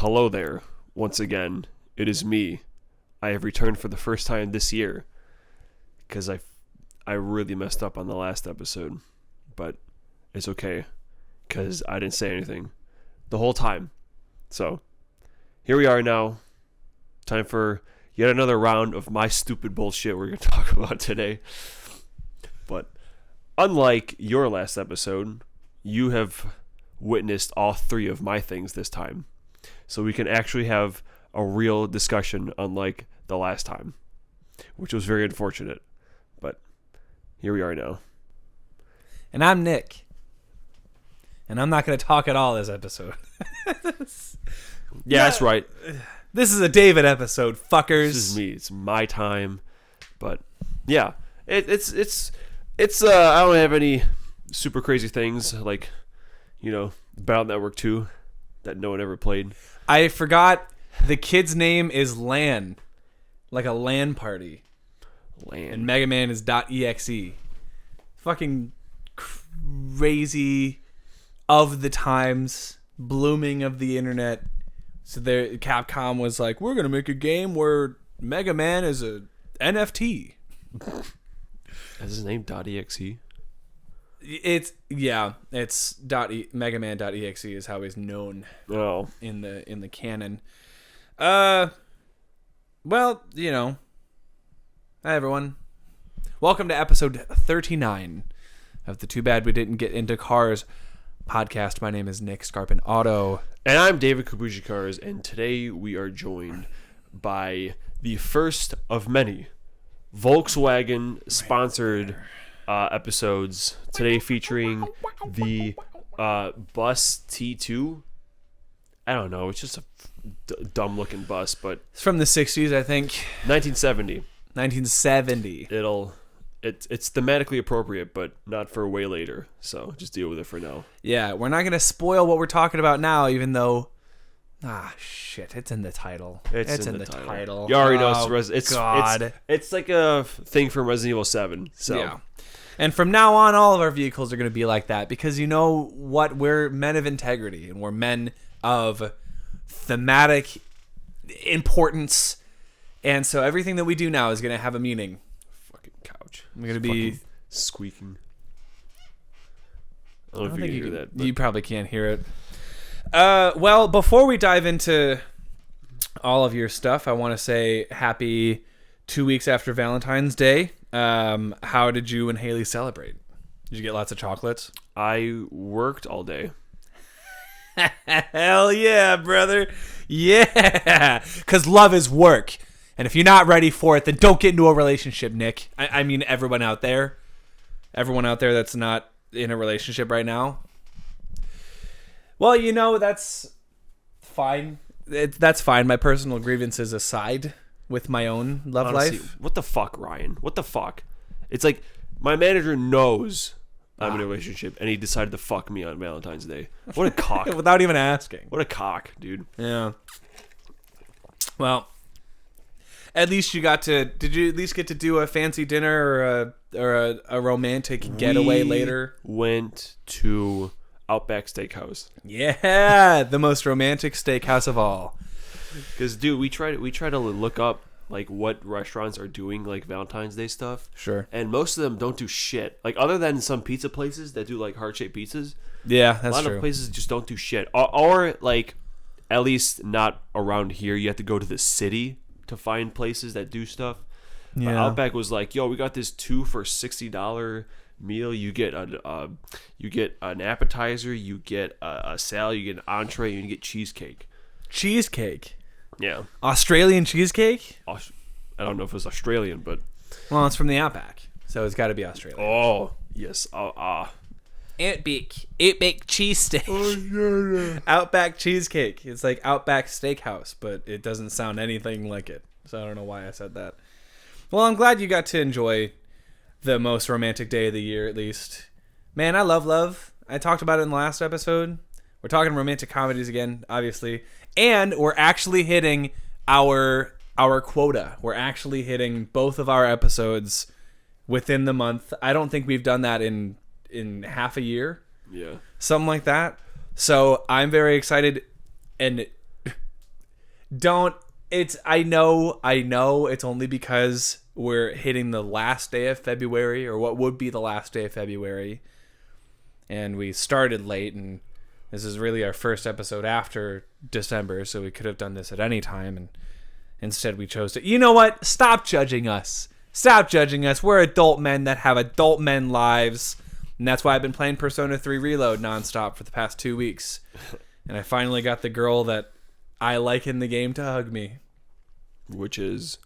hello there. Once again, it is me. I have returned for the first time this year because I really messed up on the last episode, but it's okay because I didn't say anything the whole time. So here we are now. Time for yet another round of my stupid bullshit we're going to talk about today. But unlike your last episode, you have witnessed all three of my things this time. So we can actually have a real discussion unlike the last time, which was very unfortunate. But here we are now. And I'm Nick. And I'm not going to talk at all this episode. Yeah, that's right. This is a David episode, fuckers. This is me. It's my time. But yeah, it's I don't have any super crazy things like, Battle Network 2 that no one ever played. I forgot the kid's name is LAN. Like a LAN party. LAN. And Mega Man is .exe. Fucking crazy of the times, blooming of the internet. So Capcom was like, we're going to make a game where Mega Man is a NFT. Is his name .exe? It's Mega Man.exe is how he's known in the canon. Hi everyone. Welcome to episode 39 of the Too Bad We Didn't Get Into Cars podcast. My name is Nick Scarpin Auto. And I'm David Kabushi Cars, and today we are joined by the first of many Volkswagen sponsored episodes. Today featuring the Bus T2. I don't know, it's just a dumb looking bus, but It's from the 60s, I think. 1970. 1970. It's thematically appropriate, but not for way later. So just deal with it for now. Yeah, we're not going to spoil what we're talking about now, even though... shit, it's in the title. It's in the title. You already know God. It's like a thing from Resident Evil 7. So. Yeah. And from now on, all of our vehicles are going to be like that because you know what? We're men of integrity and we're men of thematic importance. And so everything that we do now is going to have a meaning. Fucking couch. I'm going to be squeaking. I don't know if you can hear that. But you probably can't hear it. Well, before we dive into all of your stuff, I want to say happy 2 weeks after Valentine's Day. How did you and Haley celebrate? Did you get lots of chocolates? I worked all day. Hell yeah, brother. Yeah. Because love is work. And if you're not ready for it, then don't get into a relationship, Nick. I mean, everyone out there that's not in a relationship right now. Well, that's fine. That's fine. My personal grievances aside with my own love life. What the fuck, Ryan? What the fuck? It's like my manager knows I'm in a relationship, and he decided to fuck me on Valentine's Day. What a cock. Without even asking. What a cock, dude. Yeah. Well, at least did you at least get to do a fancy dinner or a romantic getaway later? Went to Outback Steakhouse. Yeah, the most romantic steakhouse of all. Because, dude, we try to look up like what restaurants are doing like Valentine's Day stuff. Sure. And most of them don't do shit. Like other than some pizza places that do like heart-shaped pizzas. Yeah, that's true. A lot of places just don't do shit. Or like at least not around here. You have to go to the city to find places that do stuff. Yeah. But Outback was like, yo, we got this 2 for $60 meal. You get an appetizer, you get a salad, you get an entree, and you get cheesecake. Cheesecake? Yeah. Australian cheesecake? I don't know if it was Australian, but... Well, it's from the Outback, so it's got to be Australian. Oh, yes. Outback cheesesteak. Oh, yeah. Outback cheesecake. It's like Outback Steakhouse, but it doesn't sound anything like it. So I don't know why I said that. Well, I'm glad you got to enjoy the most romantic day of the year, at least. Man, I love love. I talked about it in the last episode. We're talking romantic comedies again, obviously. And we're actually hitting our quota. We're actually hitting both of our episodes within the month. I don't think we've done that in half a year. Yeah. Something like that. So I'm very excited. And Don't. I know it's only because we're hitting the last day of February, or what would be the last day of February. And we started late, and this is really our first episode after December, so we could have done this at any time, and instead we chose to. You know what? Stop judging us. Stop judging us. We're adult men that have adult men lives, and that's why I've been playing Persona 3 Reload nonstop for the past 2 weeks. And I finally got the girl that I like in the game to hug me. Which is...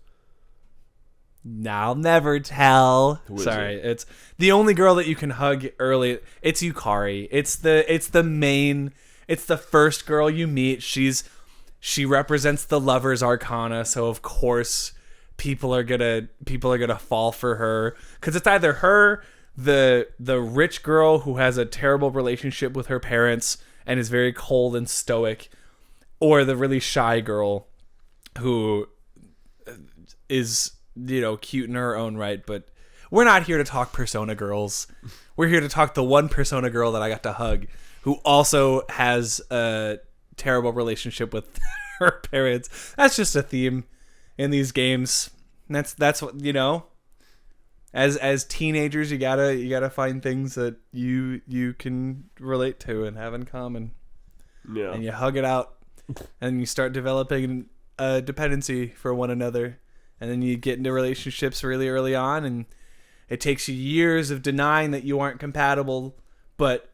I'll never tell. Sorry, it's the only girl that you can hug early. It's Yukari. It's the main. It's the first girl you meet. She represents the lover's arcana, so of course people are gonna fall for her, because it's either her, the rich girl who has a terrible relationship with her parents and is very cold and stoic, or the really shy girl who is, cute in her own right. But we're not here to talk Persona girls. We're here to talk the one Persona girl that I got to hug, who also has a terrible relationship with her parents. That's just a theme in these games. That's what, as teenagers, you gotta find things that you can relate to and have in common. Yeah. And you hug it out, and you start developing a dependency for one another. And then you get into relationships really early on, and it takes you years of denying that you aren't compatible, but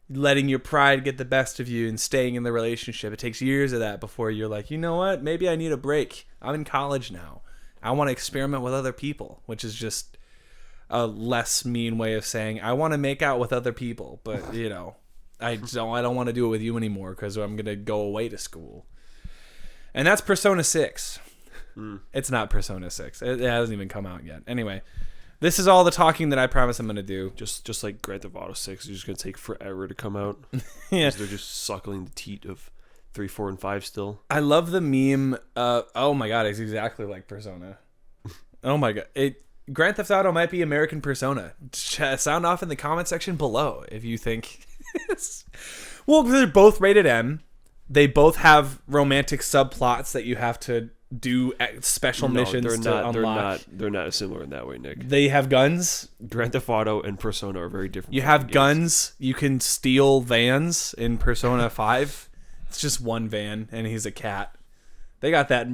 letting your pride get the best of you and staying in the relationship. It takes years of that before you're like, you know what? Maybe I need a break. I'm in college now. I want to experiment with other people, which is just a less mean way of saying I want to make out with other people, but I don't want to do it with you anymore because I'm going to go away to school. And that's Persona 6. It's not Persona 6. It hasn't even come out yet. Anyway, this is all the talking that I promise I'm going to do. Just like Grand Theft Auto 6 is just going to take forever to come out. Yeah. They're just suckling the teat of 3, 4, and 5 still. I love the meme. Oh my god, it's exactly like Persona. Oh my god. Grand Theft Auto might be American Persona. Sound off in the comment section below if you think. Well, they're both rated M. They both have romantic subplots that you have to do special missions to unlock. They're not similar in that way, Nick. They have guns. Grand Theft Auto and Persona are very different. You have guns. You can steal vans in Persona 5. It's just one van, and he's a cat. They got that.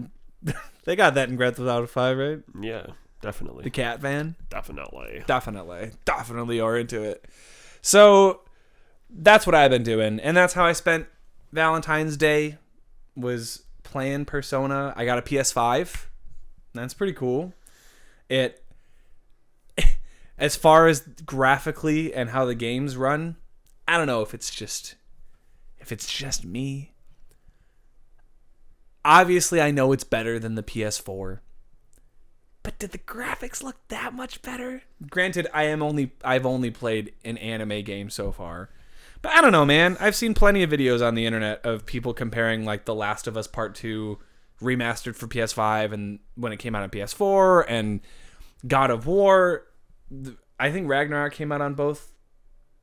They got that in Grand Theft Auto 5, right? Yeah, definitely. The cat van. Definitely are into it. So that's what I've been doing, and that's how I spent Valentine's Day. Was playing Persona. I got a PS5. That's pretty cool. It, as far as graphically and how the games run, I don't know if it's just me. Obviously, I know it's better than the PS4. But did the graphics look that much better? Granted, I've only played an anime game so far. But I don't know, man. I've seen plenty of videos on the internet of people comparing like The Last of Us Part 2 remastered for PS5 and when it came out on PS4, and God of War. I think Ragnarok came out on both.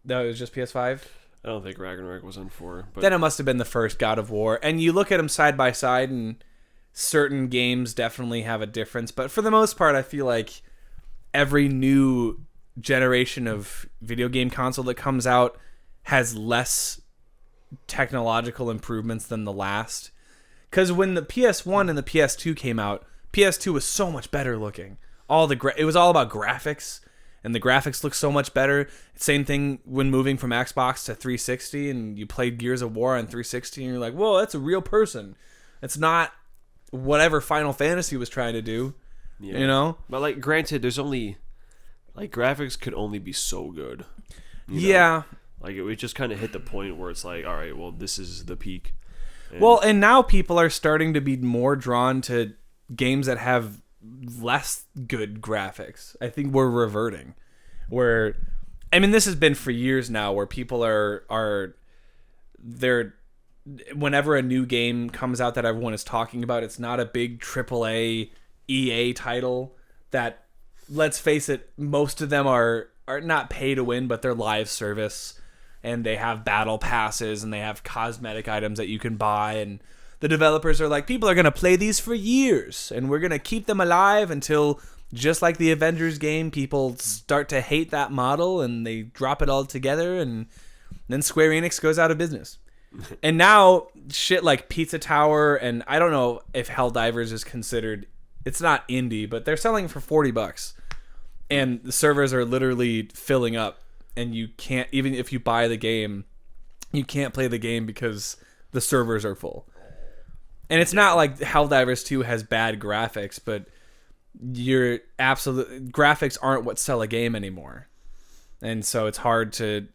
No, it was just PS5. I don't think Ragnarok was on 4. But then it must have been the first God of War. And you look at them side by side, and certain games definitely have a difference. But for the most part, I feel like every new generation of video game console that comes out has less technological improvements than the last. Because when the PS1 and the PS2 came out, PS2 was so much better looking. It was all about graphics, and the graphics look so much better. Same thing when moving from Xbox to 360, and you played Gears of War on 360, and you're like, whoa, that's a real person. It's not whatever Final Fantasy was trying to do, But like, granted, there's only like graphics could only be so good. Yeah. Like, it would just kind of hit the point where it's like, all right, well, this is the peak. And now people are starting to be more drawn to games that have less good graphics. I think we're reverting. This has been for years now, where people they're whenever a new game comes out that everyone is talking about, it's not a big AAA EA title that, let's face it, most of them are not pay to win, but they're live service. And they have battle passes, and they have cosmetic items that you can buy, and the developers are like, people are going to play these for years, and we're going to keep them alive until, just like the Avengers game, people start to hate that model, and they drop it all together, and then Square Enix goes out of business. And now, shit like Pizza Tower, and I don't know if Helldivers is considered, it's not indie, but they're selling for $40. And the servers are literally filling up, and you can't, even if you buy the game, you can't play the game because the servers are full. And it's not like Helldivers 2 has bad graphics, but your absolute graphics aren't what sell a game anymore. And so it's hard to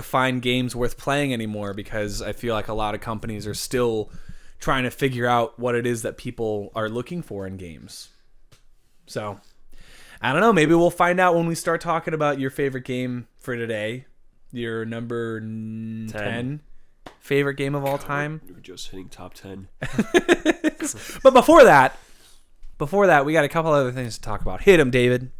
find games worth playing anymore, because I feel like a lot of companies are still trying to figure out what it is that people are looking for in games. So, I don't know, maybe we'll find out when we start talking about your favorite game for today. Your number 10 favorite game of all time. We're just hitting top 10. But before that, we got a couple other things to talk about. Hit 'em, David.